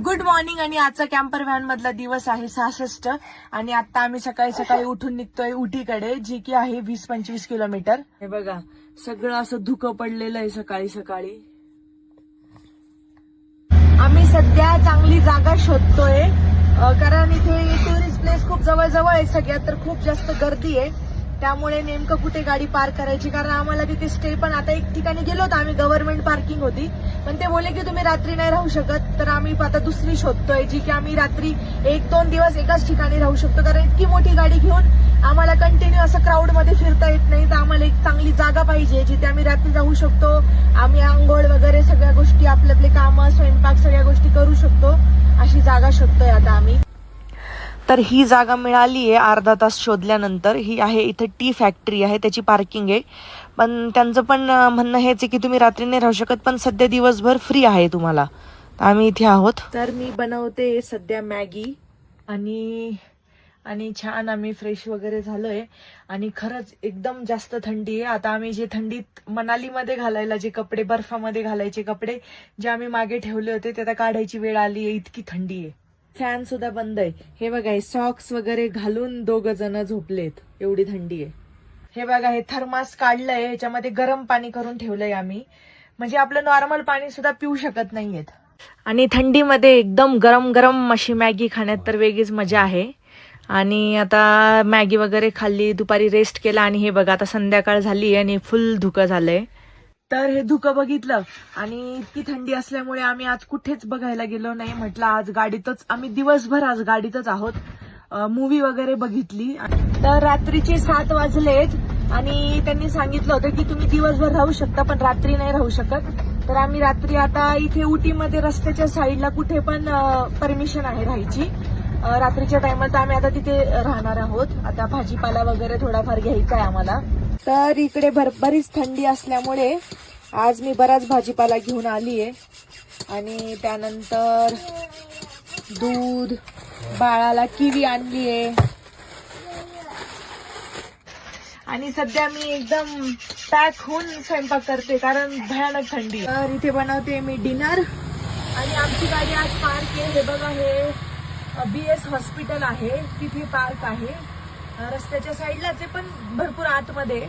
Good morning. आणि आजचा camper van मधला दिवस आहे 66 आणि आता आम्ही सकाळी सकाळी उठून निघतोय उटीकडे, जी की आहे 20-25 किलोमीटर. हे बघा सगळं असं धुकं पडलेलं आहे सकाळी सकाळी. आम्ही सध्या चांगली जागा शोधतोय कारण इथे टुरिस्ट प्लेस खूप जवळ जवळ आहे सगळ्यात, तर खूप जास्त गर्दी आहे. त्यामुळे नेमकं कुठे गाडी पार्क करायची, कारण आम्हाला तिथे स्टे पण आता एक ठिकाणी गेलो होतो आम्ही, गव्हर्नमेंट पार्किंग होती, पण ते बोलले की तुम्ही रात्री नाही राहू शकत. तर आम्ही आता दुसरी शोधतोय जी की आम्ही रात्री 1-2 दिवस एकाच ठिकाणी राहू शकतो, कारण इतकी मोठी गाडी घेऊन आम्हाला कंटिन्यू असं क्राऊड मध्ये फिरता येत नाही. तर आम्हाला एक चांगली जागा पाहिजे जिथे आम्ही रात्री राहू शकतो, आम्ही आंघोळ वगैरे सगळ्या गोष्टी, आपले आपले कामं, स्वयंपाक सगळ्या गोष्टी करू शकतो. अशी जागा शोधतोय आता आम्ही. तर ही जागा मिळाली आहे अर्धा तास शोधल्यानंतर. ही आहे इथे टी फॅक्टरी आहे, त्याची पार्किंग आहे, पण त्यांचं पण म्हणणं हेच आहे की तुम्ही रात्री नाही राहू शकत, पण सध्या दिवसभर फ्री आहे तुम्हाला. तर आम्ही इथे आहोत. तर मी बनवते सध्या मॅगी आणि छान आम्ही फ्रेश वगैरे झालोय. आणि खरंच एकदम जास्त थंडी आहे. आता आम्ही जे थंडीत मनालीमध्ये घालायला जे कपडे, बर्फामध्ये घालायचे कपडे जे आम्ही मागे ठेवले होते, ते आता काढायची वेळ आली आहे. इतकी थंडी आहे. फॅन सुद्धा बंद आहे. हे बघा, हे सॉक्स वगैरे घालून 2 जण झोपलेत, एवढी थंडी आहे. हे बघा, हे थर्मास काढलंय, ह्याच्यामध्ये गरम पाणी करून ठेवलंय आम्ही, म्हणजे आपलं नॉर्मल पाणी सुद्धा पिऊ शकत नाहीयेत. आणि थंडीमध्ये एकदम गरम गरम अशी मॅगी खाण्यात तर वेगळीच मजा आहे. आणि आता मॅगी वगैरे खाल्ली, दुपारी रेस्ट केला, आणि हे बघा आता संध्याकाळ झाली आणि फुल धुकं झालंय. तर हे धुकं बघितलं आणि इतकी थंडी असल्यामुळे आम्ही आज कुठेच बघायला गेलो नाही. म्हटलं आज गाडीतच, आम्ही दिवसभर आज गाडीतच आहोत. मूवी वगैरे बघितली. तर रात्रीचे 7 वाजलेत आणि त्यांनी सांगितलं होतं की तुम्ही दिवसभर राहू शकता पण रात्री नाही राहू शकत. तर आम्ही रात्री आता इथे उटीमध्ये रस्त्याच्या साईडला कुठे पण परमिशन आहे राहायची रात्रीच्या टाइमात. आम्ही आता तिथे राहणार आहोत. आता भाजीपाला वगैरे थोडाफार घ्यायचा आहे आम्हाला. तर इकडे बरीच थंडी असल्यामुळे आज मी बराच भाजीपाला घेऊन आली आहे. आणि त्यानंतर दूध, बाळाला किवी आणली आहे. आणि सध्या मी एकदम पॅक होऊन स्वयंपाक करते कारण भयानक थंडी. तर इथे बनवते मी डिनर. आणि आमची गाडी आज पार्क आहे. हे बघा, हे BS हॉस्पिटल आहे, तिथे पार्क आहे रस्त्याच्या साईडलाच आहे पण भरपूर आतमध्ये.